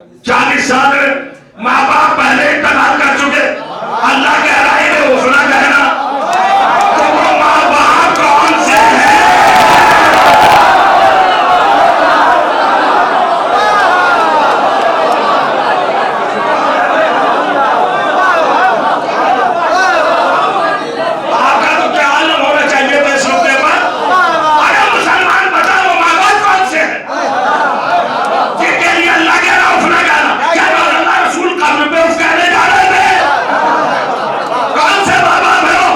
40 سال ماں باپ پہلے انتقال کر چکے، اللہ کہہ رہا ہے کہ اٹھنا کہنا تو وہ ماں باپ کون سے ہیں؟ آپ کا تو کیا عالم ہونا چاہیے تھا اس نقطے پر؟ ارے مسلمان بتا وہ ماں باپ کون سے ہیں جن کے لیے اللہ کہہ رہا اٹھنا کہنا؟ کیا اللہ رسول قبر پہ اٹھ کہنے جا رہے تھے؟ کون سے ماں باپ ہے وہ؟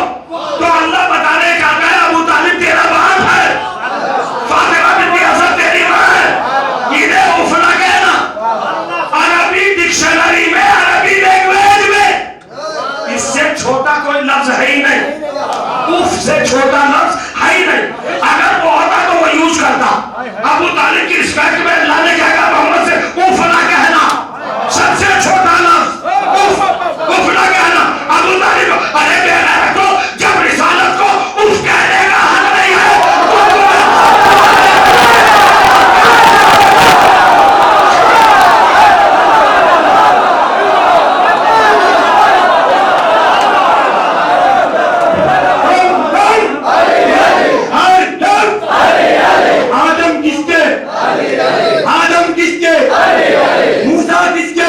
تو اللہ بتانے چاہتا ہے ابو طالب تیرا باپ ہے، فاطمہ بنت اسد تیری ماں ہے، انہیں اٹھنا کہنا عربی ڈکشنری میں، عربی لینگویج میں اس سے چھوٹا کوئی لفظ ہے ہی نہیں، اف سے چھوٹا لفظ ہے ہی نہیں۔ اگر وہ ہوتا تو وہ یوز کرتا۔ ابو طالب کی رسپیکٹ میں اللہ نے کہا کہ محمد سے اف نہ کہنا، سب سے چھوٹا لفظ اف نہ کہنا۔ ابو طالب ارے بے غیرت کو جب رسالت کو اف کہنے کا حق نہیں ہے آدم کس کے؟ آدم کس کے؟ موسیٰ کس کے؟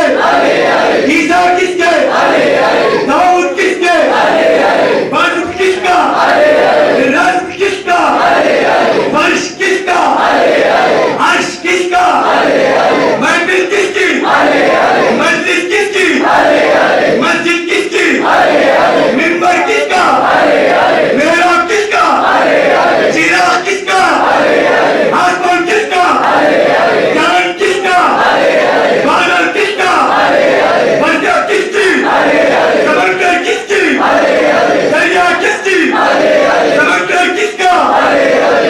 عیسیٰ کس کے؟ داؤد کس کے؟ بدر کس کا؟ رزق کس کا؟ فرش کس کا؟ عرش کس کا؟ محفل کس کی؟ مجلس کس کی؟ مسجد کس کی؟ منبر کس کا؟ محراب کس کا؟ چراغ کس کا؟ آسمان کس کا؟ چاند کس کا؟ بادل کس کا؟ بندہ کس کی؟ سمندر کس کی؟ دریا کس کی؟ سمندر کس کا؟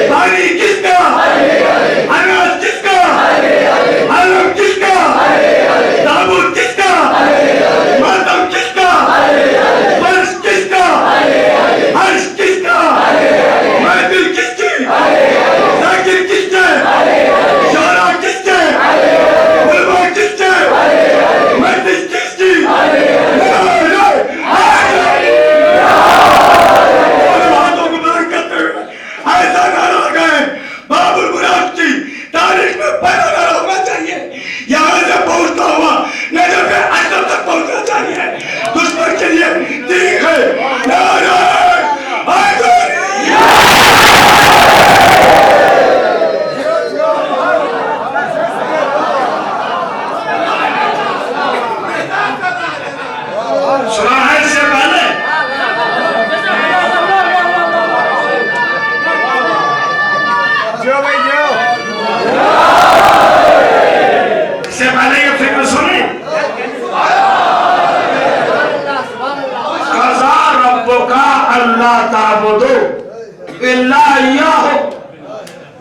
پانی کس کا؟ اناج کس کا؟ علم کس کا؟ تابوت کس کا؟ ماتم کس کا؟ فرش کس کا؟ عرش کس کا؟ محفل کس کی؟ ذاکر کس کے؟ شعراء کس کے؟ علماء کس کے؟ مجلس کس کی؟ ہاتھوں کو بلند کرتے ہوئے ایسا نعرہ لگائیں، باب المراد کی تاریخ میں پہلا نعرہ ہونا چاہیے، یہاں سے پہنچتا ہوا نجف اشرف تک پہنچنا چاہیے۔ دشمن کے لیے تیغ ہے نعرہ حیدری۔ سنانے سے پہلے اس سے پہلے یہ فکر سنی، قضا ربک الا تعبدوا الا ایہ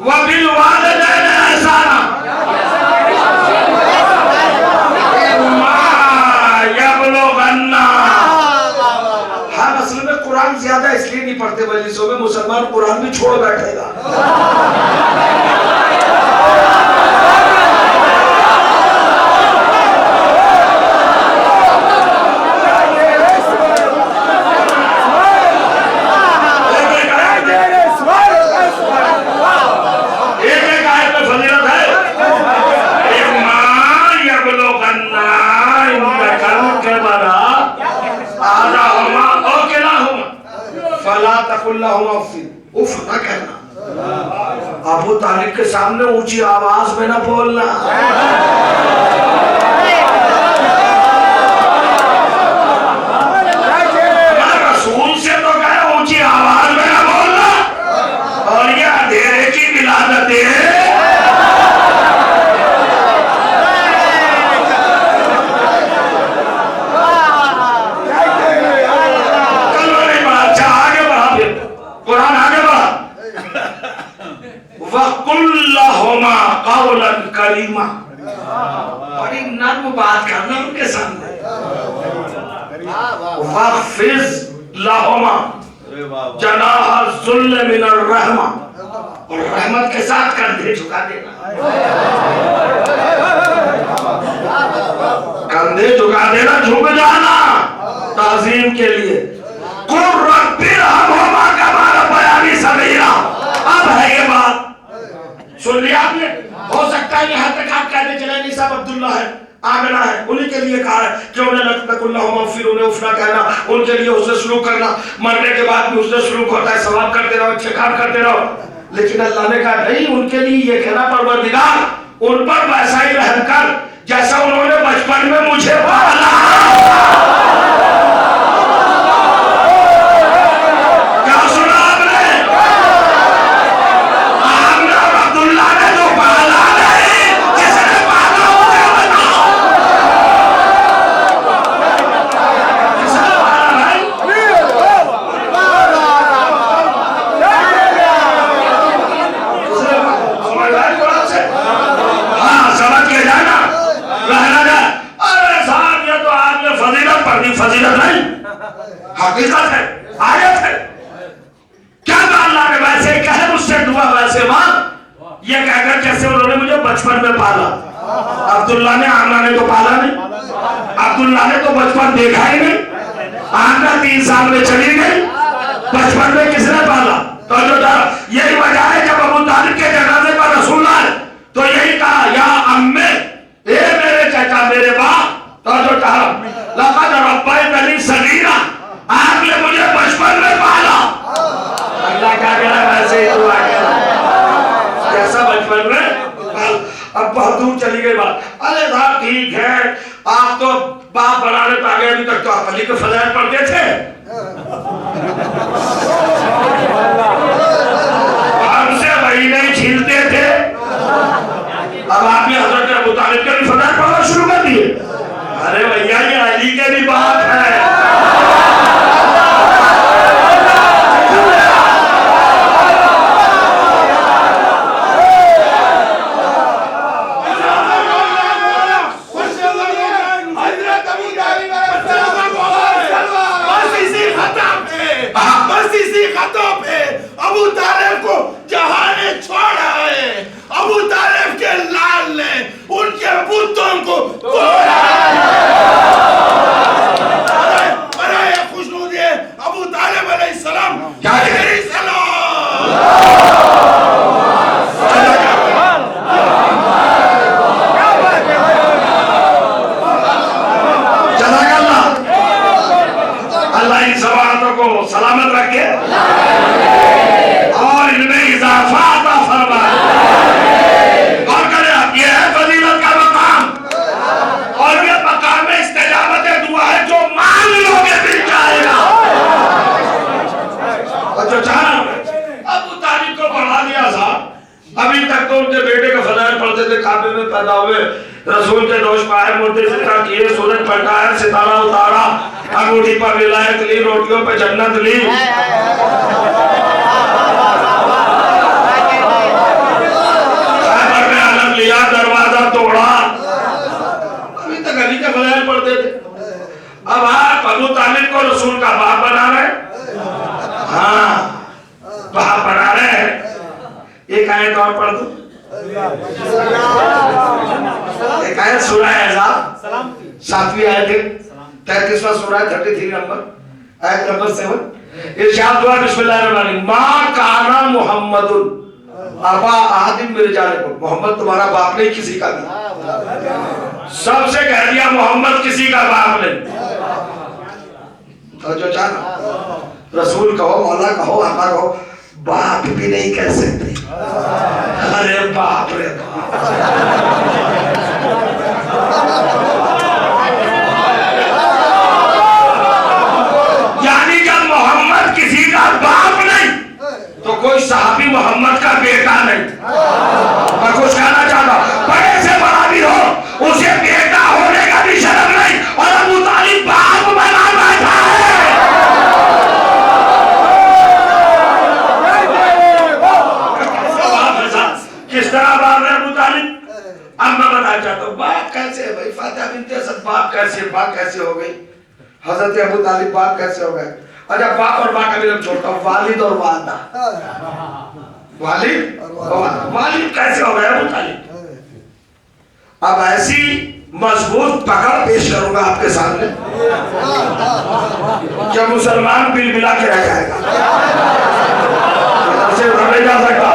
وبالوالدین احسانا اما یبلغن۔ ہم اصل میں قرآن زیادہ اس لیے نہیں پڑھتے مجلسوں میں، مسلمان قرآن بھی چھوڑ بیٹھے گا۔ ایک آیت میں فضیلت ہے، اما یبلغن عندک الکبر احدہما او کلاہما فلا تقل لہما اف، اف نہ کہنا۔ ابو طالب کے سامنے اونچی آواز میں نہ بولنا۔ رسول سے تو کہے اونچی آواز میں نہ بولنا، اور یہ اندھیرے کی ولادت ہے۔ قرآن آگے بڑھا، وَقُلْ لَهُمَا قَوْلًا كَرِيمًا، بڑی نرم بات کرنا ان کے سامنے۔ وَاخْفِضْ لَهُمَا جَنَاحَ الذُّلِّ مِنَ الرَّحْمَةِ، اور رحمت کے ساتھ کندھے جھکا دینا۔ کندھے جھکا دینا، جھک جانا تعظیم کے لیے. قُلْ رَبِّ ارْحَمْهُمَا كَمَا رَبَّيَانِي صَغِيرًا. اب ہے یہ بات سن لیا آپ نے. ہو سکتا ہے یہاں تک آپ کہتے چلے نہیں صاحب عبداللہ ہے، آمنہ ہے، انہی کے لیے کہا ہے کہ انہیں لَتَّقُوا اللَّهُ مَغْفِرُ انہیں افنا کہنا، ان کے لیے حسن سلوک کرنا، مرنے کے بعد بھی حسن سلوک ہوتا ہے، ثواب کرتے رہو، اچھے کام کرتے رہو. لیکن اللہ نے کہا نہیں، ان کے لیے یہ کہنا پروردگار ان پر ویسا ہی رحم کر جیسا انہوں نے بچپن میں مجھے پالا. کیا سنا آپ نے؟ آمنہ اور عبداللہ نے جو پالا نہیں، جس نے پالا مجھے بتاؤ. کس نے پالا بھائی؟ سمجھ آئی قرآن سے؟ ہاں سمجھ کے جانا رہنا جائے. ارے صاحب یہ تو آپ نے فضیلت پڑھ دی. فضیلت نہیں، حقیقت ہے، آیت ہے. کیا کہا اللہ نے؟ ویسے کہے مجھ سے دعا ویسے مانگ، یہ کہہ کر جیسے انہوں نے مجھے بچپن میں پالا. عبداللہ نے آمنہ نے تو پالا نہیں، عبداللہ نے تو بچپن دیکھا ہی نہیں. آمنہ 3 سال میں چلی گئی، بچپن میں کس نے پالا؟ تو جو یہی وجہ ہے جب ابو طالب کے جنازے پر رسول آئے تو یہی کہا یا امّے، اے میرے چچا میرے باپ. تو جو کہا لقد ربیتنی صغیرا، آپ نے مجھے بچپن میں پالا. اللہ کیا کہہ رہا ہے؟ ویسے ہی دعا کہہ رہا ہے جیسا بچپن میں پالا. اب بہت دور چلی گئی بات. ارے صاحب ٹھیک ہے، آپ تو باپ بنانے پہ آگے، ابھی تک تو آپ علی کے فضائل پڑھتے تھے، ہم سے وہی نہیں چھیلتے تھے. اب آپ نے حضرت ابو طالب کے بھی فضائل پڑھنا شروع کر دیے. ارے بھیا یہ علی کے بھی باپ ہے. ابو طالب کو جہاں نے چھوڑا ہے، ابو طالب کے لال نے ان کے بتوں کو توڑا ہے. برائے خوشنودی ابو طالب علیہ السلام میری سلام. جزاک اللہ. اللہ ان سوالوں کو سلامت رکھے اور ان میں اضافہ عطا فرمائے. اور کرے اب یہ ہے فضیلت کا مقام، اور یہ مقام استجابت دعا ہے، جو مانگ لو گے مل جائے گا. اور جو چاہا ابو طالب کو پڑھا دیا تھا، ابھی تک تو ان کے بیٹے کا فضائل پڑھتے تھے. کعبے میں پیدا ہوئے، رسول کے دوش پائے، مردے ذکر کیے، سورج پلٹایا، ستارہ اتارا، انگوٹھی پر ولایت لی، روٹیوں پہ جنت لی. خیبر میں علم لیا، دروازہ توڑا. ابھی تک علی کے فضائل پڑھتے تھے. اب آپ ابو طالب کو رسول کا باپ بنا رہے. ہاں باپ بنا رہے ہیں. ایک آیت اور پڑھ دو. ایک آیت سورہ احزاب 7ویں آیت ہے، 33واں سورہ 33 نمبر، آیت نمبر 7. ارشاد ہوا بسم اللہ الرحمن الرحیم ما کانا محمد ابا احد من رجالکم. محمد تمہارا باپ نہیں کسی کا بھی. سب سے کہہ دیا محمد کسی کا باپ نہیں. تو جو چاہنا رسول کہو، مولا کہو، آقا کہو، باپ بھی نہیں کہہ سکتے. ارے باپ رے باپ. یعنی جب محمد کسی کا باپ نہیں تو کوئی صحابی محمد کا بیٹا نہیں. میں کچھ کہنا چاہتا ہوں، بڑے سے بڑا بھی ہو اسے بیٹا ہونے کا بھی شرم نہیں، اور ابو طالب باپ بنا بیٹھا ہے. کس طرح باپ ہے ابو طالب؟ اب میں بتانا چاہتا ہوں باپ کیسے ہے بھائی. فاطمہ بنت اسد باپ کیسے، باپ کیسے ہو گئی؟ حضرت ابو طالب باپ کیسے ہو گئے؟ اچھا باپ اور ماں کا بھی نام چھوڑتا ہوں، والد اور والدہ. والد کیسے ہو گئے ابو طالب؟ اب ایسی مضبوط پکڑ پیش کروں گا آپ کے سامنے کیا مسلمان بل بلا کے رہ جائے گا سے نہیں جا سکتا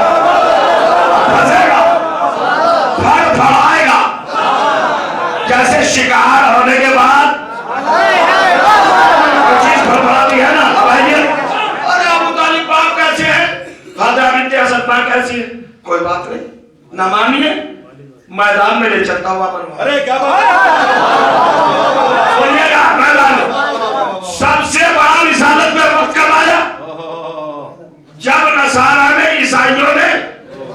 پھنسے گا پھڑ پھڑائے گا جیسے شکار ہونے کے بعد چیز پھڑ پھڑاتی ہے نا ارے ابو طالب باپ کیسے ہیں فاطمہ بنت اسد ماں کیسی ہے کوئی بات نہیں نہ مانیے میدان میں لے چلتا ہوا بنوا ارے کیا بات سنیے گا میدان سب سے بڑا رسالت میں وقت کب آیا جب نصارہ نے عیسائیوں نے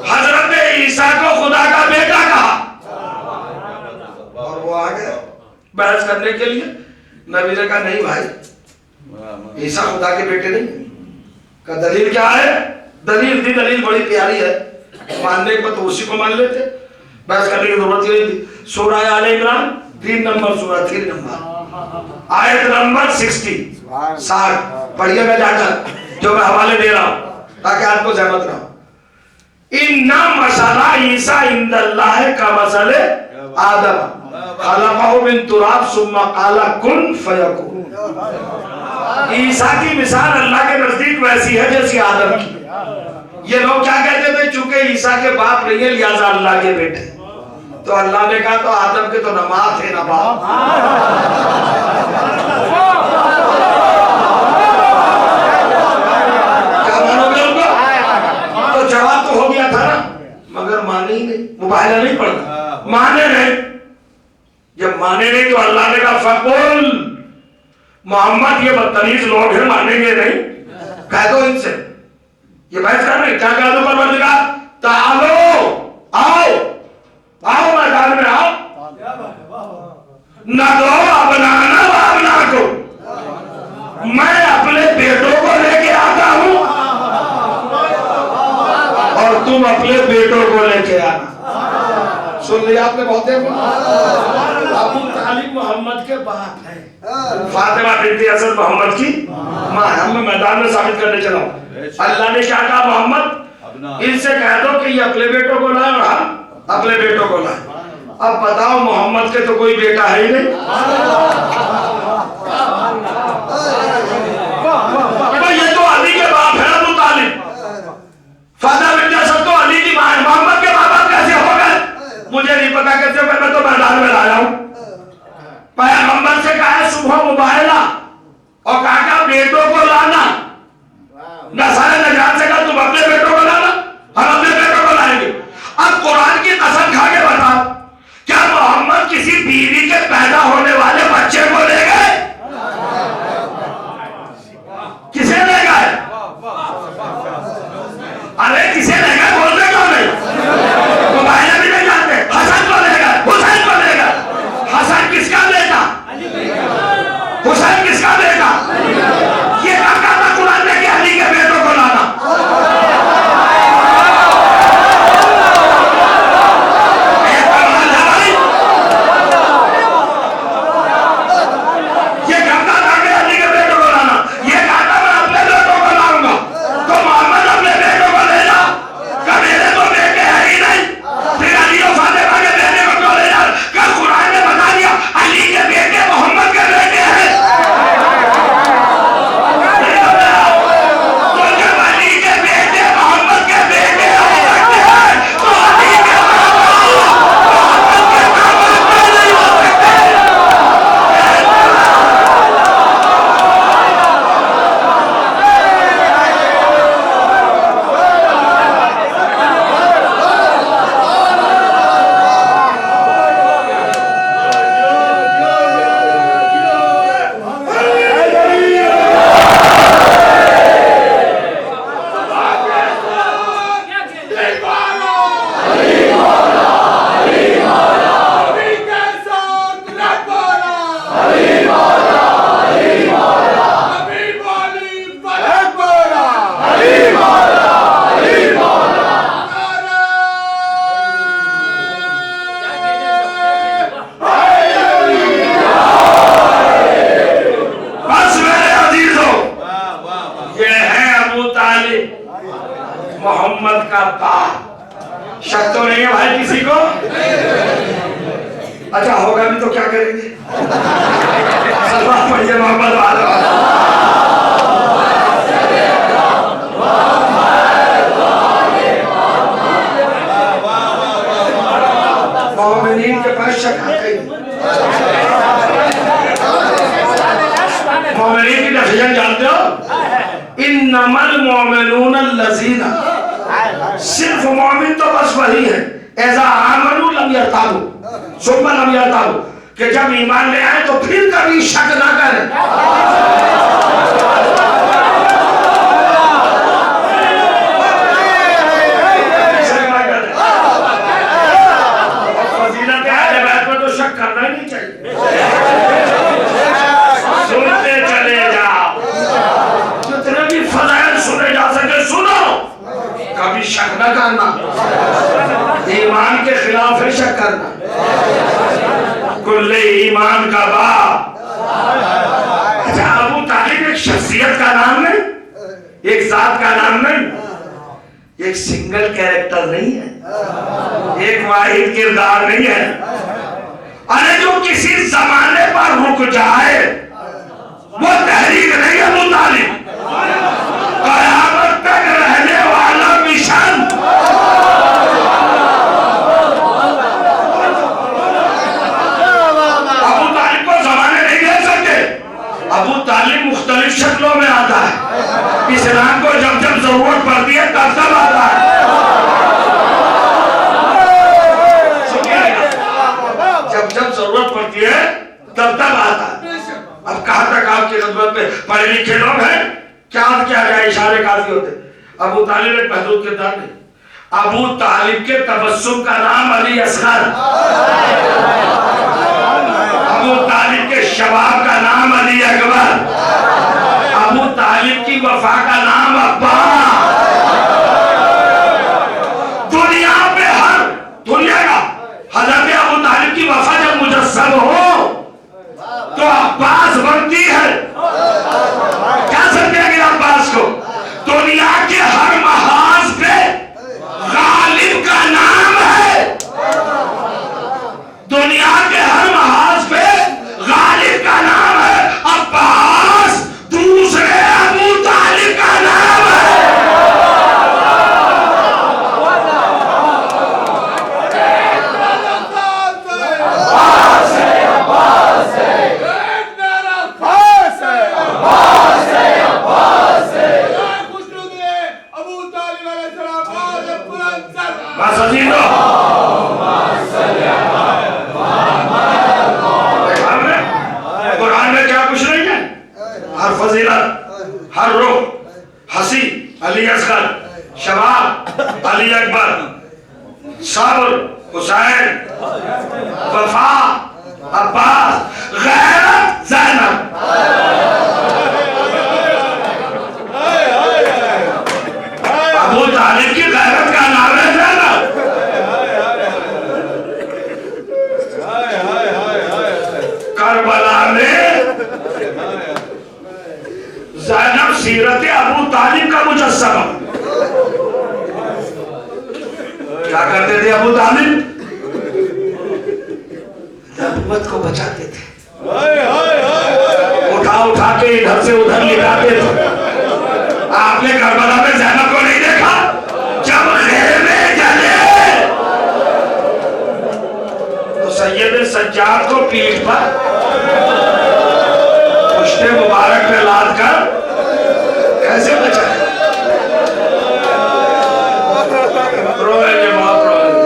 حضرت عیسیٰ کو خدا کا بیٹا کہا اور وہ آگے بحث کرنے کے لیے نبی نے کہا نہیں بھائی عیسیٰ خدا کے بیٹے نہیں کہ دلیل کیا ہے دلیل تھی دلیل بڑی پیاری ہے ماننے کے بعد تو اسی کو مان لیتے بحث کرنے کی ضرورت ہی نہیں تھی سورہ آل عمران 3 نمبر سورہ 3 نمبر آیت نمبر 60 پڑھیے گا جا کر جو میں حوالے دے رہا ہوں تاکہ آپ کو زحمت نہ ہو اِنَّ مَثَلَ عِیسَىٰ عِندَ اللَّهِ كَمَثَلِ آدَمَ خَلَقَهُ مِن تُرَابٍ ثُمَّ قَالَ كُن فَيَكُونُ عیسیٰ کی مثال اللہ کے نزدیک ویسی ہے جیسی آدم کی یہ لوگ کیا کہتے تھے چونکہ عیسیٰ کے باپ نہیں ہے لہذا اللہ کے بیٹے تو اللہ نے کہا تو آدم کے تو نہ ماں تھے نہ باپ کیا مانو گے ان کو تو جواب تو ہو گیا تھا نا مگر مانے ہی نہیں مباہلہ نہیں پڑھنا مانے نہیں جب مانے نہیں تو اللہ نے کہا فقل محمد یہ بدتمیز لوگ ہیں مانیں گے نہیں کہہ دو ان سے یہ بحث کر رہے کیا کہہ دو پروردگار تعالو آؤ میدان میں آؤ نہ دو ابنانا و ابناکم میں اپنے بیٹوں کو لے کے آتا ہوں اور تم اپنے بیٹوں کو لے کے آنا سن لیا آپ نے بہت دیر ابو طالب محمد کے باپ ہیں فاطمہ بنت اسد محمد کی ماں ہے ہم میدان میں ثابت کرنے چلا ہوں اللہ نے کیا کہا محمد ان سے کہہ دو کہ یہ اپنے بیٹوں کو لائے اور ہم اپنے بیٹوں کو لائے اب بتاؤ محمد کے تو کوئی بیٹا ہے ہی نہیں یہ تو علی کے باپ ہے ابو طالب فاطمہ بنت اسد تو علی کی ماں ہے محمد کے باپ کیسے ہو گئے مجھے نہیں پتا کیسے ہو گئے میں تو میدان میں لایا ہوں پیغمبر سے کہا ہے صبح مباہلہ اور کہا کہ بیٹوں کو لانا نصارہ نجات سے کہا تم اپنے بیٹوں کو لانا ہم اپنے بیٹوں کو لائیں گے اب قرآن کی قسم کھا کے بتاؤ کیا محمد کسی بیوی کے پیدا ہونے والے بچے کو لے گئے کسے لے گئے ارے کسے لے گئے بولتے کیوں نہیں مباہلہ بھی نہیں جانتے حسن کو لے گئے حسین کو لے گئے حسن کس کا بیٹا حسین کس کا بیٹا یہ کہا تھا قرآن نے کہ علی کے بیٹوں کو لانا اچھا ہوگا بھی تو کیا کریں گے؟ سلوات پڑھیے محمد والا مومنین کے پاس شک آتا ہی مومنین کی ڈیفینیشن جانتے ہو؟ انما المؤمنون الذین، صرف مومن تو بس وہی ہے اذا آمنوا لم یرتابوا ثم لم یرتابوا، کہ جب ایمان لے آئے تو پھر کبھی شک نہ کریں. فضیلت اہل بیت میں تو شک کرنا ہی نہیں چاہیے. سنتے چلے جاؤ، جتنے بھی فضائل سنے جا سکے سنو، کبھی شک نہ کرنا. ایمان کے خلاف ہے شک کرنا. کل ایمان کا باپ. اچھا ابو طالب ایک شخصیت کا نام نہیں، ایک ذات کا نام نہیں، ایک سنگل کیریکٹر نہیں ہے، ایک واحد کردار نہیں ہے. ارے جو کسی زمانے پر رک جائے وہ تحریک نہیں ہے. ابو طالب قیامت تک رہنے والا مشن. ابو طالب کو زمانے نہیں دے سکتے. ابو طالب مختلف شکلوں میں آتا ہے. اسلام کو جب جب ضرورت پڑتی ہے تب تب آتا ہے. جب جب ضرورت پڑتی ہے تب تب آتا ہے. اب کہاں تک آپ کی خدمت میں پڑھے لکھے لوگ ہیں، کیا جائے اشارے کافی ہوتے. ابو طالب ایک محدود کردار نہیں. ابو طالب کے تبسم کا نام علی اصغر، ابو طالب کے شباب کا نام علی اکبر، ابو طالب کی وفا کا نام عباس. دنیا پہ ہر دنیا کا حضرت ابو طالب کی وفا جب مجسم ہو تو عباس بنتی ہے. کیا سمجھے گے عباس کو؟ دنیا کے ہر محاذ پہ غالب کا نام ہے. دنیا کے ہر محاذ پہ غالب کا نام ہے. عباس دوسرے ابو طالب کا نام ہے. قرآن میں کیا کچھ نہیں ہے؟ ہر فضیلت، ہر روح، حسی علی اصغر، شباب علی اکبر، صبر حسین، وفا عباس، غیرت زینب. ابو طالب کی غیرت کا نام ہے زینب. کربلا میں زینب سیرت ابو طالب کا مجسمہ. کیا کرتے تھے ابو طالب؟ نبوت کو بچاتے تھے. اٹھا اٹھا کے ادھر سے ادھر لٹاتے تھے. آپ نے کربلا میں زینب کو نہیں دیکھا؟ جب خیمے جلے تو سید سجاد کو پیٹھ پر پشت مبارک میں لاد کر کیسے بچائے؟ روئے گے بہت روئے گے.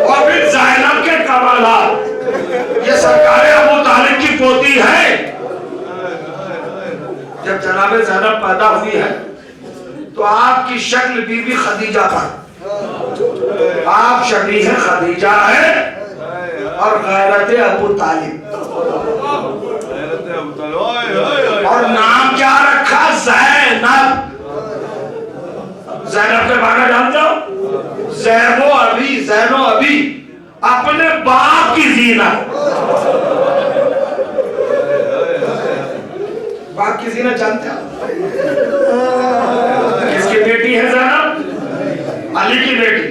اور پھر زینب کے کمالات، یہ سرکار ابو طالب کی پوتی ہے. جب جناب زینب پیدا ہوئی ہے تو آپ کی شکل بی بی خدیجہ پر، آپ شبیہ خدیجہ ہے اور غیرت ابو طالب. اور نام کیا رکھا؟ زینب. زینب کے معنی جانتے ہو؟ زین و ابی، زین و ابی، اپنے باپ کی زینت. باپ کی زینت جانتے ہو؟ کس کی بیٹی ہے زینب؟ علی کی بیٹی،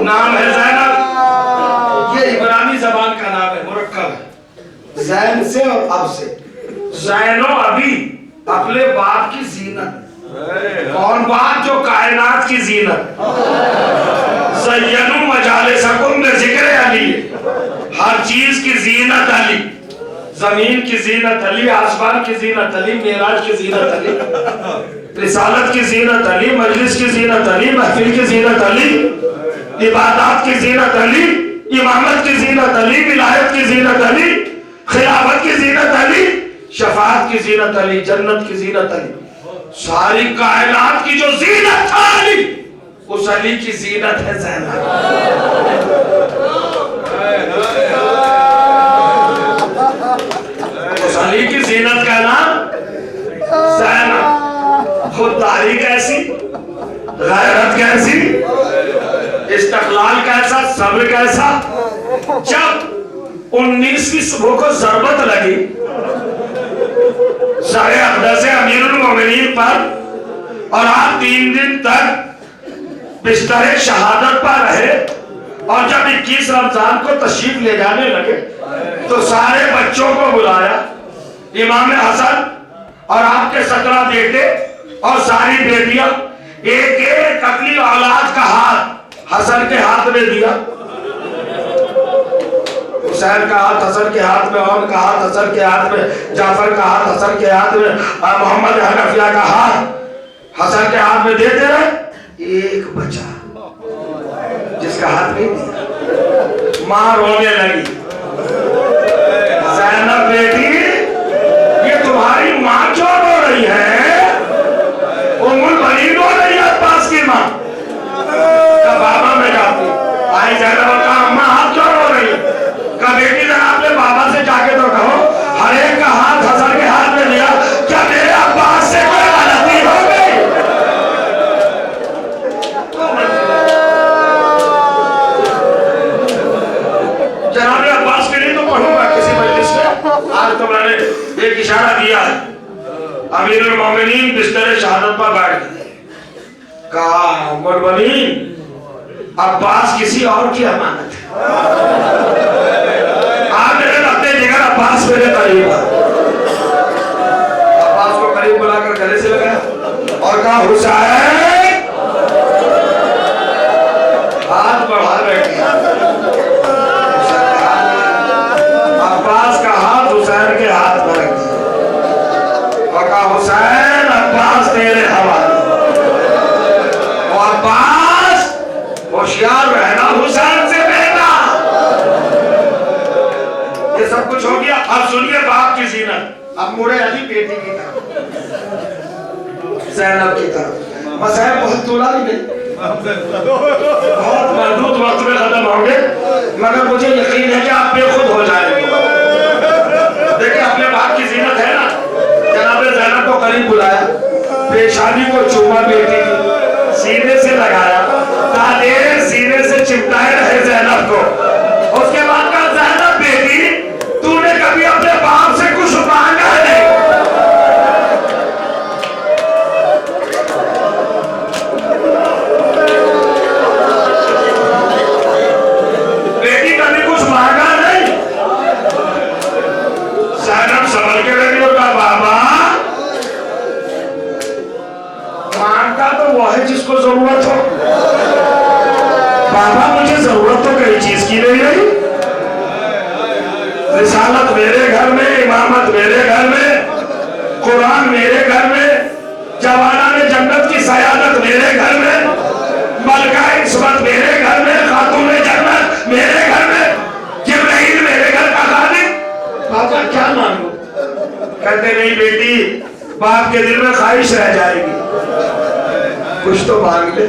نام ہے زینب. یہ زین سے اور اب سے. زین و ابی اپنے باپ کی زینت. کون باپ؟ جو کائنات کی زینت. زینوا مجالسکم بذکر علی، ہر چیز کی زینت علی. زمین کی زینت علی، آسمان کی زینت علی، معراج کی زینت علی، رسالت کی زینت علی، مجلس کی زینت علی، محفل کی زینت علی، عبادات کی زینت علی، امامت کی زینت علی، ولایت کی زینت علی، خلافت کی زینت علی، شفاعت کی زینت علی، جنت کی زینت علی. ساری کائنات کی جو زینت تھا علی، اس علی کی زینت ہے زینب. اس علی کی زینت کا نام زینب. خودداری کیسی، غیرت کیسی، استقلال کیسا، صبر کیسا. جب 19ویں صبح کو ضربت لگی سارے اقدس امیر المومنین پر، اور آپ 3 دن تک بستر شہادت پر رہے، اور جب 21 رمضان کو تشریف لے جانے لگے تو سارے بچوں کو بلایا. امام حسن اور آپ کے 17 بیٹے اور ساری بیٹیاں، ایک ایک اپنی اولاد کا ہاتھ حسن کے ہاتھ میں دیا. حسین کا ہاتھ حسن کے ہاتھ میں، عمر کا ہاتھ حسن کے ہاتھ میں، جعفر کا ہاتھ حسن کے ہاتھ میں، محمد حنفیہ کا ہاتھ حسن کے ہاتھ میں دیتے رہے. ایک بچہ جس کا ہاتھ نہیں دیا. ماں رونے لگی، زینب بیٹی یہ تمہاری ماں کیوں رو رہی ہے؟ ام البنین رو رہی ہے عباس کی ماں. کہا بابا میں جاتی. آئی زینب اور کہا اماں آپ کیوں رو رہی ہے؟ کہا بیٹی ذرا اپنے بابا سے جا کے تو کہو ہر ایک کا ہاتھ حسن کے ہاتھ میں لیا، کیا میرے عباس سے کوئی غلطی ہو گئی؟ جناب عباس کے لیے تو پڑھوں گا کسی مجلس میں. آج تو میں نے ایک اشارہ دیا ہے. امیر المومنین بستر شہادت پر بیٹھ گئے. کہا ام البنین عباس کسی اور کی امانت ہے. آپ میرے رکھتے جگر عباس میرے قریب ہے. عباس کو قریب بلا کر گلے سے لگایا اور کہا حسین. ہاتھ بڑھا بیٹھے. عباس کا ہاتھ حسین کے ہاتھ میں رکھ دیا اور کہا حسین عباس تیرے حوالے. اور عباس ہوشیار رہنا حسین سے بیٹا. یہ سب کچھ ہو گیا. اب سنیے باپ کی زینت. اب مڑے علی بیٹی کی طرف، زینب کی طرف. مسائل بہت طولا نہیں، بہت محدود وقت میں ختم ہوں گے، مگر مجھے یقین ہے کہ آپ بے خود ہو جائیں گے. دیکھیں اپنے باپ کی زینت ہے نا. جناب زینب کو قریب بلایا، پیشانی کو چوما بیٹی کی، سینے سے لگایا، تادیر سینے سے چپٹائے رہے زینب کو. اس کے بعد کہا زینب بیٹی تو نے کبھی اپنے باپ سے کچھ مانگا نہیں. بیٹی کبھی کچھ مانگا نہیں. زینب سنبھل کے بیٹی اور کہا بابا مانگتا تو وہ ہے جس کو ضرورت ہو. بابا مجھے ضرورت تو کئی چیز کی نہیں رہی. رسالت میرے گھر میں، امامت میرے گھر میں، قرآن میرے گھر میں، جوانان جنت کی سیادت میرے گھر میں، ملکہ عصمت میرے گھر میں، خاتون جنت میرے گھر میں، جبرائیل میرے گھر کا خادم. بابا کیا مانگو؟ کہتے نہیں بیٹی باپ کے دل میں خواہش رہ جائے گی، کچھ تو مانگ لے.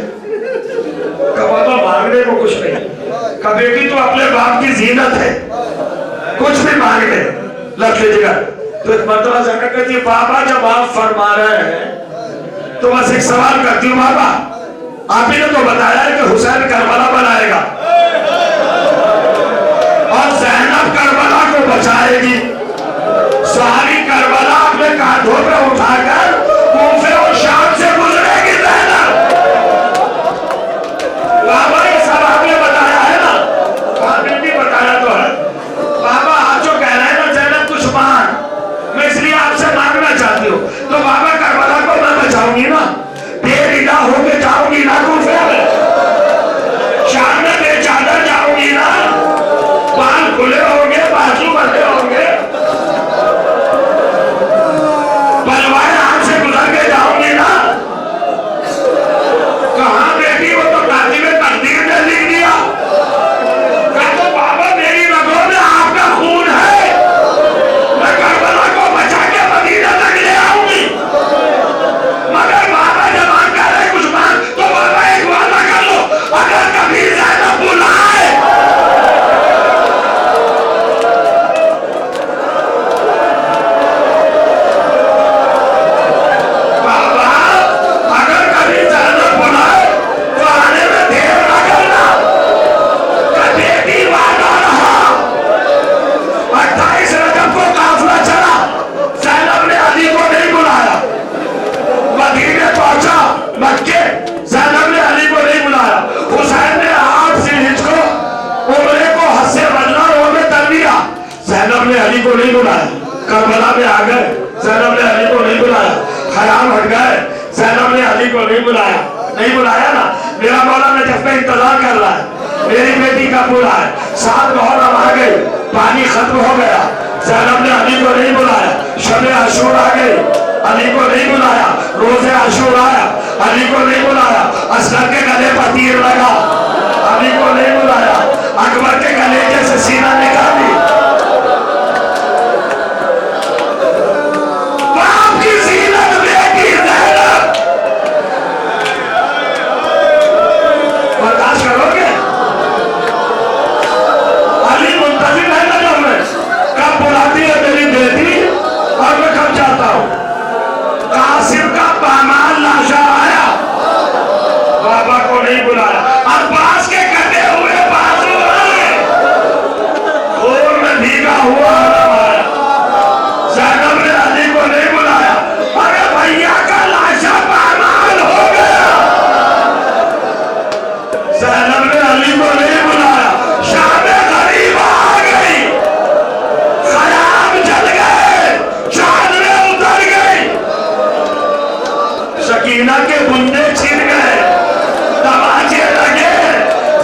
کہ بابا مانگنے کو کچھ نہیں. کہ بیٹی تو اپنے باپ کی زینت ہے، کچھ بھی مانگ لے. لکھ لیجیے گا. تو ایک مرتبہ زینب کہتی ہے بابا جب آپ فرما رہے ہیں تو بس ایک سوال کرتی ہوں بابا آپ ہی نے تو بتایا ہے کہ حسین کربلا بنائے گا اور زینب کربلا کو بچائے گی. ساری کربلا اپنے کاندھوں پہ اٹھا کر کوفے اور شام سے گزرے گی زینب. بابا یہ سب آپ نے بتایا ہے نا. آپ نے بھی بتایا تو ہے. بابا آپ جو کہہ رہے ہیں نا زینب زینب نے علی کو نہیں بلایا، کربلا میں آ گئے، زینب نے علی کو نہیں بلایا، خیام ہٹ گئے، زینب نے علی کو نہیں بلایا نا. میرا مولا میں جب میں انتظار کر رہا ہے میری بیٹی کا پورا ہے، 7 محرم آ گئی، پانی ختم ہو گیا، زینب نے علی کو نہیں بلایا. شب عاشور آ گئی، علی کو نہیں بلایا. روز عاشور آیا، علی کو نہیں بلایا. اصغر کے گلے پر تیر لگا، علی کو نہیں بلایا. اکبر کے گلے جیسے سینہ نکالی. باپ کی زینت بیٹی زینب. برداشت کرو گے؟ علی منتظر ہے نظر میں کب بلاتی ہے میری بیٹی اور میں کب جاتا ہوں. قاسم کا پامال لاشا آیا، بابا کو نہیں بلایا. عباس کے کٹے ہوئے بازو آئے، خون میں بھیگا ہوا آرام آیا. زینب نے علی کو نہیں بلایا، ارے بھیا کا لاشا پامال ہو گیا. زینب نے علی کو نہیں بلایا. شام غریب آ گئی، خیام جل گئے، چادریں اتر گئی، سکینہ کے بندے چھن گئے، تماچے لگے.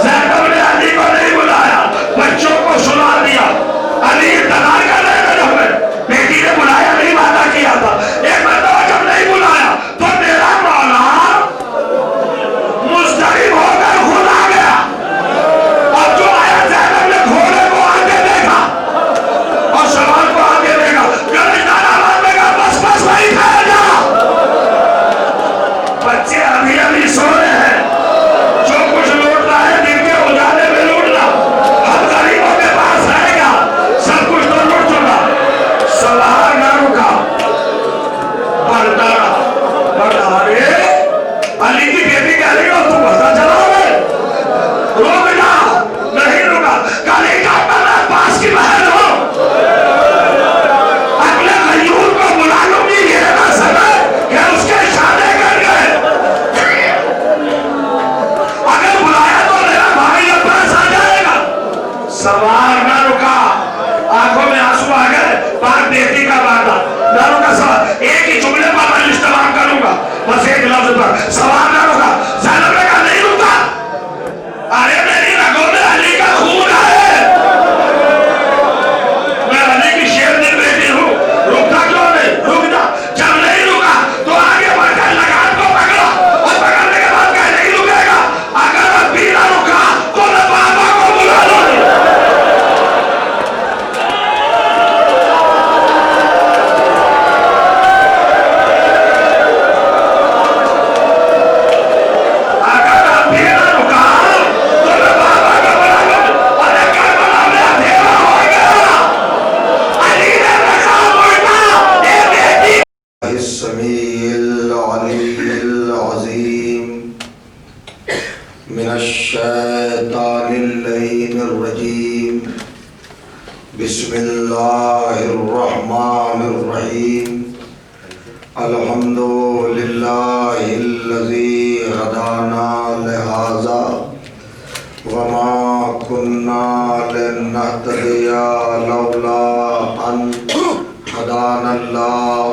زینب نے علی کو نہیں بلایا، بچوں کو سنا دیا. علی انتظار کر رہے تھے جب میں بیٹی نے بلایا نہیں، وعدہ کیا تھا. ایک مرتبہ جب نہیں بلایا تو میرا مولا مضطرب ہو کر خود آ گیا. اور جو آیا زینب نے گھوڑے کو آگے دیکھا اور سوال کو آگے دیکھا. گرجدار آواز میں کہا بس بس وہی کھایا جا، بچے ابھی ابھی سو رہے ہیں. جو کچھ لوٹنا ہے دن کے اجالے میں لوٹنا، ہم غریبوں کے پاس رہے گا. سب کچھ تو لوٹ چکا. سوار نہ رکا، بڑھتا رہا. ارے علی کی بیٹی کہہ رہی ہو تم بڑھتا چلا گئے، روک جا. نہیں رکا، کلی کا میں پاس کی بہن ہوں، اپنے غیور کو بلا لوں گی. یہ نہ سمجھ کہ اس کے اشارے کر گئے. اگر بلایا تو میرا بھائی عباس آ جائے گا. سوار نہ رکا، آنکھوں میں آنسو آ گئے. بات بیٹی کا وعدہ نہ رکا. سوار ایک ہی جملے پر میں استعمال کروں گا، بس ایک لفظ پر. سوار نہ رکا. زینب نے کہا نہیں رکا. ارے میری رگوں میں علی کا خون ہے، میں علی کی شیرنی بیٹی ہوں. رکا کیوں نہیں؟ رک جا. جب نہیں رکا تو آگے بڑھ کر لگام کو پکڑا اور پکڑنے کے بعد کہا نہیں رکے گا. اگر اب بھی نہ رکا تو میں بابا کو بلا لوں. اگر اب بھی نہ رکا تو میں بابا کو بلا لوں. ارے کربلا میں اندھیرا ہو گیا، علی نے رکھا الٹا. اے بیٹی السمیع العلی العظیم من الشیطان اللعین الرجیم. بسم اللہ الرحمن الرحیم. الحمد للہ الذی ہدانا لہذا وما كنا لنهتدي لولا ان هدانا الله.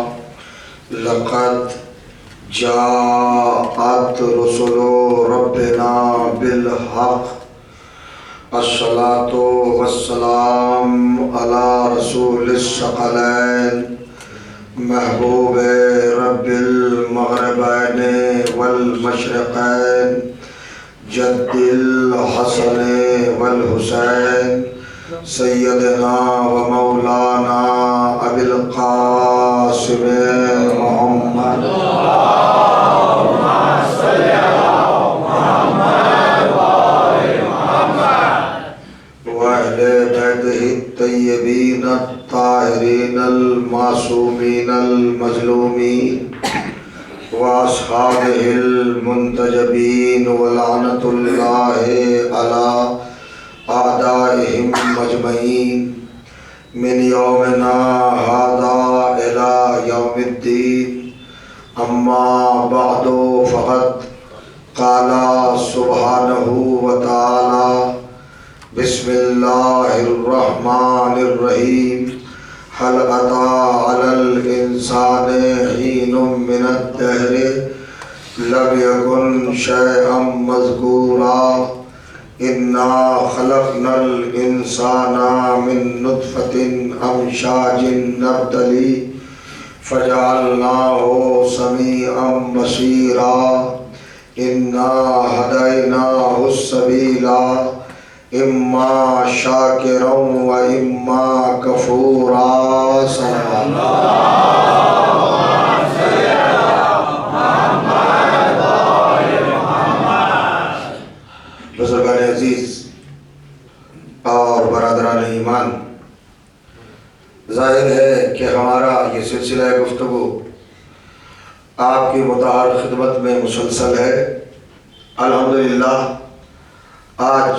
لقد جاءت رسل ربنا بالحق. الصلاة والسلام على رسول الثقلين محبوب رب المغربين والمشرقين جد الحسن والحسين سیدنا و مولانا ابی القاسم محمد وأهل بیتہ الطیبین الطاہرین المعصومین المظلومین وأصحابه المنتجبین ولعنۃ اللہ علی أعدائهم مجمعين من يومنا هذا إلى يوم الدين. أما بعد فقد قال سبحانه وتعالى بسم بسم اللہ الرحمن الرحیم هل أتى على الإنسان حين من الدهر لم يكن شيئا مذكورا إنا خلقنا الإنسان من نطفة أمشاج نبتليه فجعلناه سميعا بصيرا إنا هديناه السبيل اما شاکرا و اما کفورا. بزرگان عزیز اور برادران ایمان، ظاہر ہے کہ ہمارا یہ سلسلہ گفتگو آپ کی متعال خدمت میں مسلسل ہے. الحمدللہ آج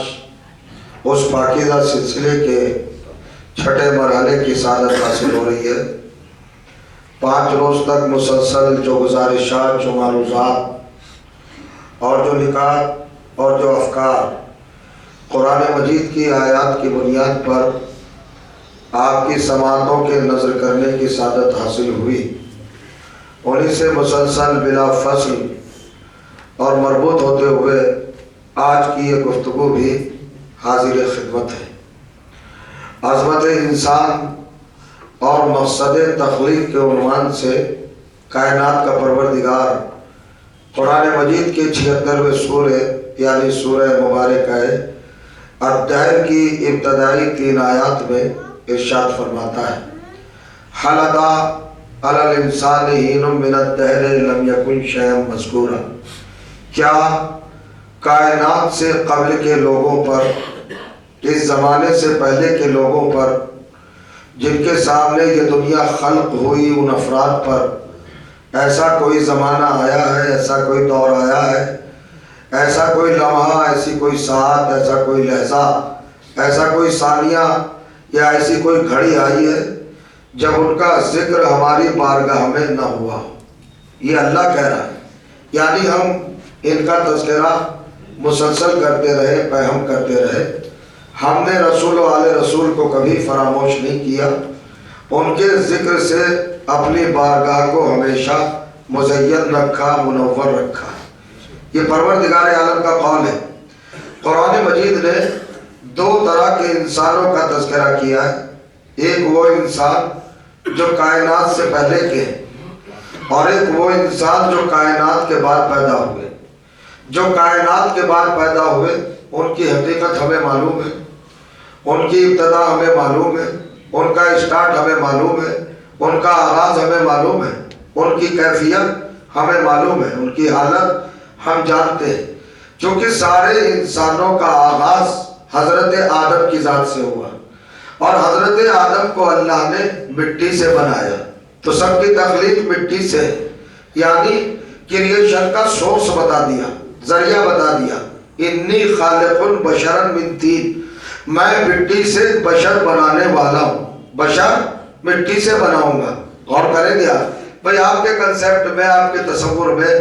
اس پاکیزہ سلسلے کے چھٹے مرحلے کی سعادت حاصل ہو رہی ہے. 5 روز تک مسلسل جو گزارشات، جو معروضات اور جو نکات اور جو افکار قرآن مجید کی آیات کی بنیاد پر آپ کی سماعتوں کے نظر کرنے کی سعادت حاصل ہوئی، انہیں سے مسلسل بلا فصل اور مربوط ہوتے ہوئے آج کی یہ گفتگو بھی حاضر خدمت ہے. عظمت انسان اور مقصد تخلیق کے عنوان سے کائنات کا پروردگار قرآن مجید کے 76ویں سورہ یعنی سورہ مبارکہ الدہر کی ابتدائی 3 آیات میں ارشاد فرماتا ہے: هل أتى على الإنسان حين من الدهر لم يكن شيئا مذكورا. کیا کائنات سے قبل کے لوگوں پر، اس زمانے سے پہلے کے لوگوں پر جن کے سامنے یہ دنیا خلق ہوئی، ان افراد پر ایسا کوئی زمانہ آیا ہے، ایسا کوئی دور آیا ہے، ایسا کوئی لمحہ، ایسی کوئی ساعت، ایسا کوئی لحظہ، ایسا کوئی ثانیہ یا ایسی کوئی گھڑی آئی ہے جب ان کا ذکر ہماری بارگاہ میں نہ ہوا. یہ اللہ کہہ رہا ہے، یعنی ہم ان کا تذکرہ مسلسل کرتے رہے، پیغام کرتے رہے. ہم نے رسول و آل رسول کو کبھی فراموش نہیں کیا، ان کے ذکر سے اپنی بارگاہ کو ہمیشہ مزین رکھا، منور رکھا. یہ پروردگار عالم کا قول ہے. قرآن مجید نے 2 طرح کے انسانوں کا تذکرہ کیا ہے. ایک وہ انسان جو کائنات سے پہلے کے ہیں، اور ایک وہ انسان جو کائنات کے بعد پیدا ہوئے. جو کائنات کے بعد پیدا ہوئے ان کی حقیقت ہمیں معلوم ہے، ان کی ابتدا ہمیں معلوم ہے، ان کا اسٹارٹ ہمیں معلوم ہے، ان کا آغاز ہمیں معلوم ہے، ان کی کیفیت ہمیں معلوم ہے، ان کی حالت ہم جانتے ہیں. چونکہ سارے انسانوں کا آغاز حضرت آدم کی ذات سے ہوا، اور حضرت آدم کو اللہ نے مٹی سے بنایا، تو سب کی تخلیق مٹی سے، یعنی کریشن کا سورس بتا دیا، ذریعہ بتا دیا. انی خالق بشرا من طین، میں مٹی سے بشر بنانے والا ہوں، بشر مٹی سے بناؤں گا. غور کریں گے بھائی، آپ کے کنسیپٹ میں، آپ کے تصور میں،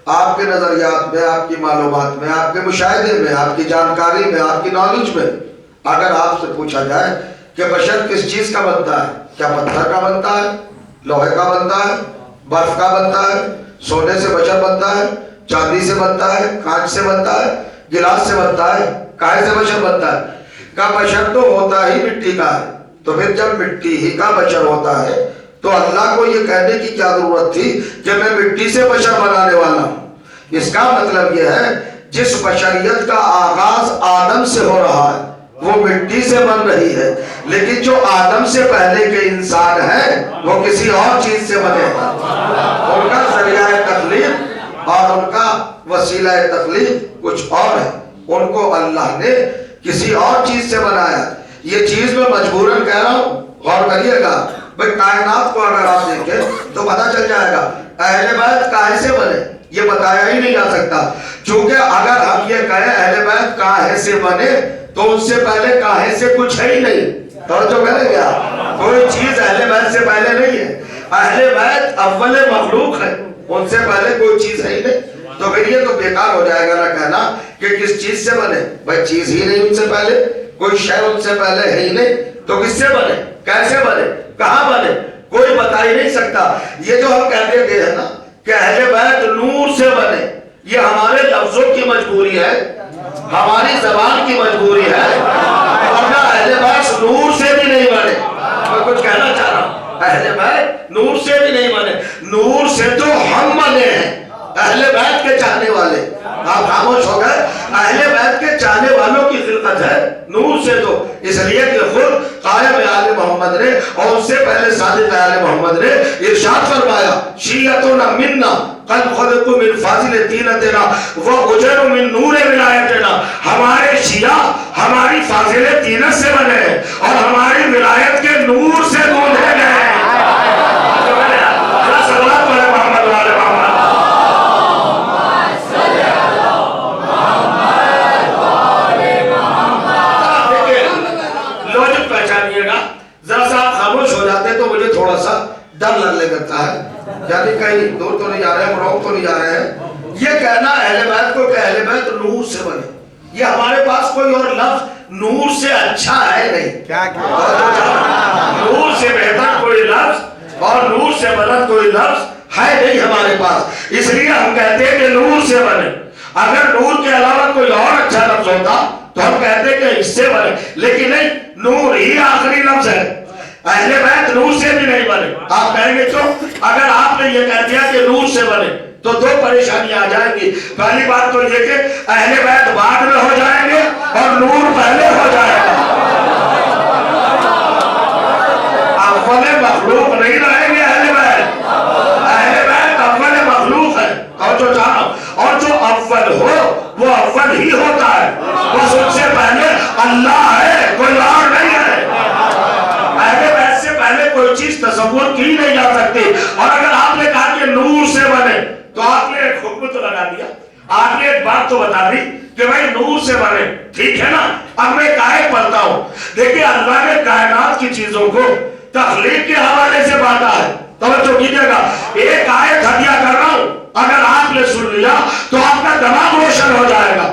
آپ کے نظریات میں، آپ کی معلومات میں، آپ کے مشاہدے میں، آپ کی جانکاری میں، آپ کی نالج میں اگر آپ سے پوچھا جائے کہ بشر کس چیز کا بنتا ہے، کیا پتھر کا بنتا ہے، لوہے کا بنتا ہے، برف کا بنتا ہے، سونے سے بشر بنتا ہے، چاندی سے بنتا ہے، کانچ سے بنتا ہے، گلاس سے بنتا ہے، کائے سے بشر بنتا ہے؟ کا بشر تو ہوتا ہی مٹی کا ہے. تو پھر جب مٹی ہی کا بشر ہوتا ہے تو اللہ کو یہ کہنے کی کیا ضرورت تھی کہ میں مٹی سے بشر بنانے والا ہوں؟ اس کا مطلب یہ ہے جس بشریت کا آغاز آدم سے ہو رہا ہے وہ مٹی سے بن رہی ہے، لیکن جو آدم سے پہلے کے انسان ہیں وہ کسی اور چیز سے بنے ہیں. ان کا ذریعہ تخلیق اور ان کا وسیلہ تخلیق کچھ اور ہے. ان کو اللہ نے کسی اور چیز سے بنایا. یہ چیز میں مجبوراً کہہ رہا ہوں، غور کریے گا. بھئی کائنات کو اگر آپ دیکھیں تو پتہ چل جائے گا اہل بیت کاہے سے بنے، یہ بتایا ہی نہیں جا سکتا. چونکہ اگر ہم یہ کہیں اہل بیت کاہے سے بنے تو ان سے پہلے کاہے سے کچھ ہے ہی نہیں. توجہ کریں گے آپ، کوئی چیز اہل بیت سے پہلے نہیں ہے. اہل بیت اول مخلوق ہے، ان سے پہلے کوئی چیز ہے ہی نہیں. تو پھر یہ تو بیکار ہو جائے گا نہ کہنا کہ کس چیز سے بنے. بھائی چیز ہی نہیں ان سے پہلے. کوئی شے ان سے پہلے ہے ہی نہیں، تو کس سے بنے، کیسے بنے، کہاں بنے، کوئی بتا ہی نہیں سکتا۔ یہ جو ہم کہتے گئے ہیں نا کہ اہل بیت نور سے بنے، یہ ہمارے لفظوں کی مجبوری ہے، ہماری زبان کی مجبوری ہے، ورنہ اہل بیت نور سے بھی نہیں بنے۔ میں کچھ کہنا چاہ رہا ہوں، اہل بیت نور سے بھی نہیں بنے، نور سے تو ہم بنے ہیں، اہل بیت کے چاہنے والے۔ آپ خاموش ہو گئے، اہل بیت کے چاہنے والوں کی خلقت ہے نور سے، تو اس لیے کہ خود قائم آل محمد نے اور ان سے پہلے صادق آل محمد نے ارشاد فرمایا شیعتنا منا قد خلقوا من فاضل طینتنا واجروا من نور ولایتنا، ہمارے شیعہ ہماری فاضل طینت سے بنے ہیں اور ہماری ولایت کے نور سے گوندھے گئے ہیں۔ تھوڑا سا ڈر لگنے لگتا ہے، یعنی کہیں دور تو نہیں جا رہے ہیں، رونگ تو نہیں جا رہے ہیں۔ یہ کہنا اہل بیت کو کہ اہل بیت نور سے بنے، یہ ہمارے پاس کوئی اور لفظ نور سے اچھا ہے نہیں، نور سے بہتر کوئی لفظ اور نور سے بلند کوئی لفظ ہے نہیں ہمارے پاس، اس لیے ہم کہتے ہیں کہ نور سے بنے۔ اگر نور کے علاوہ کوئی اور اچھا لفظ ہوتا تو ہم کہتے ہیں کہ اس سے بنے، لیکن نہیں، نور ہی آخری لفظ ہے، اہل بیت نور سے بھی نہیں بنے۔ آپ کہیں گے تو اگر آپ نے یہ کہہ دیا کہ نور سے بنے تو دو پریشانیاں آ جائیں گی۔ پہلی بات تو یہ کہ اہل بیت بعد میں ہو جائیں گے اور نور پہلے ہو جائے گا، اول مخلوق نہیں رہیں گے اہل بیت، اہل بیت اول مخلوق ہے، اور جو جانو اور جو اول ہو وہ اول ہی ہوتا ہے، بس ان سے پہلے اللہ ہے، کوئی اور نہیں ہے۔ اہل بیت سے پہلے کوئی چیز تصور کی نہیں جا سکتی، اور اگر آپ نے کہا کہ نور سے بنے تو آپ نے ایک حکم تو لگا دیا، آپ نے ایک بات تو بتا دی کہ بھائی نور سے بنے، ٹھیک ہے نا۔ اب میں ایک آیت پڑھتا ہوں، دیکھیں اللہ نے کائنات کی چیزوں کو تخلیق کے حوالے سے بانٹا ہے، توجہ کیجیے گا، ایک آیت ہدیہ کر رہا ہوں، اگر آپ نے سن لیا تو آپ کا دماغ روشن ہو جائے گا۔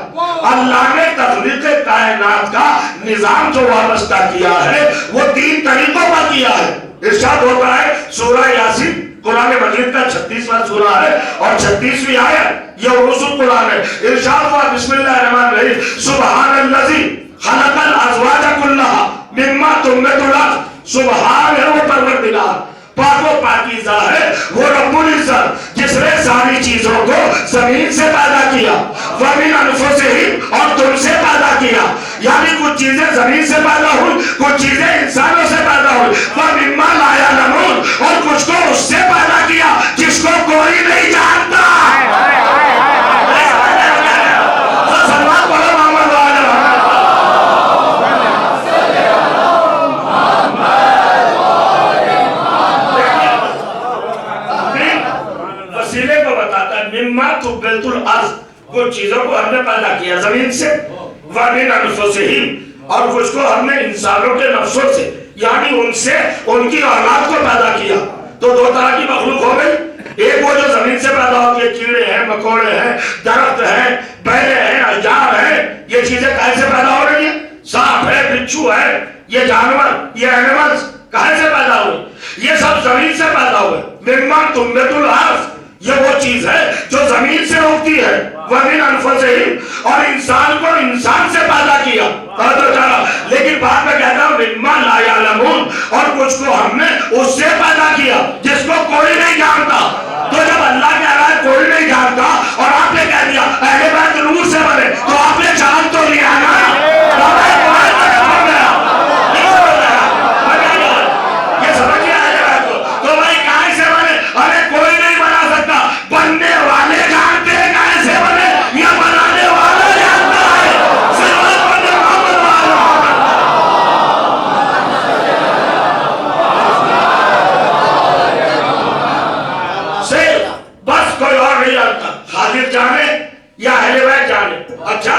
اللہ نے تخلیق کائنات کا نظام جو وابستہ کیا ہے وہ 3 طریقوں پر کیا ہے۔ ارشاد ہوتا ہے سورہ یاسین قرآن مجید کا 36واں سورہ ہے اور 36ویں آیت، یہ عروس القرآن ہے۔ ارشاد ہوا بسم اللہ الرحمن الرحیم سبحان الذی خلق الازواج کلھا مما تنبت الارض، سبحان ہے وہ پروردگار، پاک و پاکیزہ ہے وہ رب العزت جس نے ساری چیزوں کو زمین سے پیدا کیا، وَمِنْ أَنفُسِهِمْ اور تم سے پیدا کیا، یعنی کچھ چیزیں زمین سے پیدا ہوئی، کچھ چیزیں انسانوں سے پیدا ہوئی، وَمِمَّا لَا يَعْلَمُونَ اور کچھ کو اس سے پیدا کیا جس کو کوئی نہیں جانتا۔ کچھ چیزوں کو ہم نے پیدا کیا زمین سے، وَمِنْ أَنفُسِهِمْ اور کچھ کو ہم نے انسانوں کے نفسوں سے، یعنی ان سے ان کی اولاد کو پیدا کیا۔ تو 2 طرح کی مخلوق ہو گئی، ایک وہ جو زمین سے پیدا ہوتی ہے، کیڑے ہیں، مکوڑے ہیں، درخت ہیں، بیلے ہیں، اشجار ہیں، یہ چیزیں کیسے پیدا ہو رہی ہیں؟ سانپ ہے، بچھو ہے، یہ جانور، یہ اینیملز کہاں سے پیدا ہوئے؟ یہ سب زمین سے پیدا ہوئے۔ مما تنبت الارض یہ وہ چیز ہے جو زمین سے اگتی ہے، وَمِنْ أَنفُسِهِمْ اور انسان کو انسان سے پیدا کیا، لیکن بعد میں کہتا ہوں مِمَّا لَا يَعْلَمُونَ اور کچھ کو ہم نے اس سے پیدا کیا جس کو کوئی نہیں جانتا۔ تو جب اللہ کہہ رہا ہے کوئی نہیں جانتا اور آپ نے کہہ دیا اہل بیت نور سے بنے، تو آپ نے جان تو لیا نا، یہ سمجھ گیا اہل بیت کو، تو بھائی کہاں سے بنے؟ ارے کوئی نہیں بنا سکتا، بننے والے جانتے ہیں کہاں سے بنے یا بنانے والا جانتا ہے۔ سلوات پڑھنے محمد صرف بس کوئی اور نہیں جانتا، خالق جانے یا اہل بیت جانے۔ اچھا،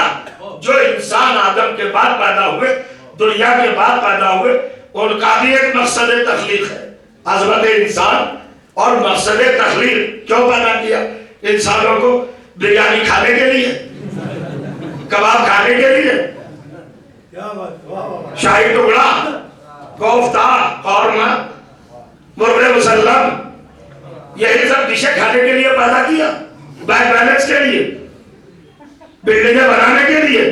جو انسان آدم کے بعد پیدا ہوئے، دنیا کے بعد پیدا ہوئے، ان کا بھی ایک مقصد تخلیق ہے، حضرت انسان اور مقصد تخلیق کیوں پیدا کیا؟ انسانوں کو بریانی کھانے کے لیے، کباب کھانے کے لیے، شاہی ٹکڑا، کوفتہ، قورمہ، مرغ مسلم، یہی سب ڈشیں کھانے کے لیے پیدا کیا، بینک بیلنس کے لیے، بلڈنگیں بنانے کے لیے،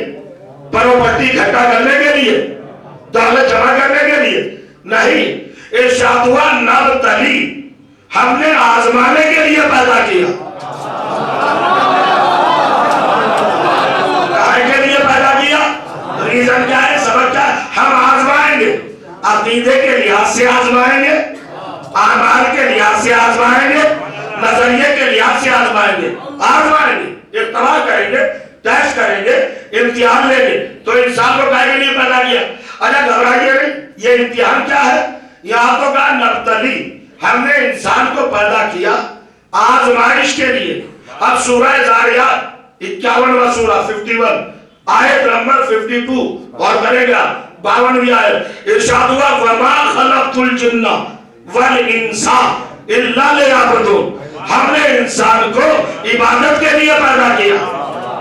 پراپرٹی اکٹھا کرنے کے لیے، دولت جمع کرنے کے لیے نہیں۔ ارشاد ہوا نبتلی، ہم نے آزمانے کے لیے پیدا کیا۔ کائے کے لیے پیدا کیا؟ ریزن کیا ہے؟ سبب کیا ہے؟ ہم آزمائیں گے، عقیدے کے لحاظ سے آزمائیں گے، اعمال کے لحاظ سے آزمائیں گے، نظریے کے لحاظ سے آزمائیں گے، اختبار کریں گے، ٹیسٹ کریں گے، امتحان لیں گے۔ تو انسان کو کائے کے لیے پیدا کیا؟ اچھا گھبرائیے نہیں، یہ امتحان کیا ہے؟ یہاں تو کہا نبتلی، ہم نے انسان کو پیدا کیا آزمائش کے لیے۔ اب سورہ زاریات 51واں سورہ 51 آیت نمبر 52 اور کرے گا 52ویں آیت، ارشاد ہوا وما خلقت الجن والانس الا لیعبدون، ہم نے انسان کو عبادت کے لیے پیدا کیا۔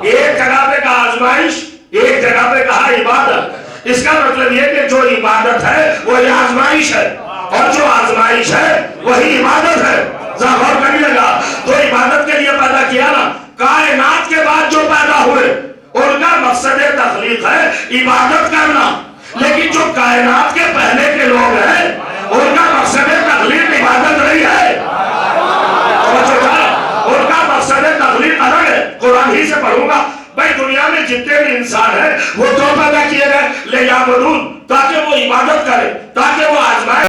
ایک جگہ پہ کہا آزمائش، ایک جگہ پہ کہا عبادت۔ اس کا مطلب یہ کہ جو عبادت ہے وہی آزمائش ہے، اور جو آزمائش ہے وہی عبادت ہے۔ ذرا غور کریے گا، تو عبادت کے لیے پیدا کیا نا، کائنات کے بعد جو پیدا ہوئے ان کا مقصد تخلیق ہے عبادت کرنا، لیکن جو کائنات کے پہلے کے لوگ ہیں ان کا مقصد تخلیق عبادت نہیں ہے، ان کا مقصد تخلیق الگ ہے۔ قرآن ہی سے پڑھوں گا بھائی، دنیا میں جتنے بھی انسان ہیں وہ تو پیدا کیے گئے لیعبدون، تاکہ وہ عبادت کرے، تاکہ وہ آزمائے۔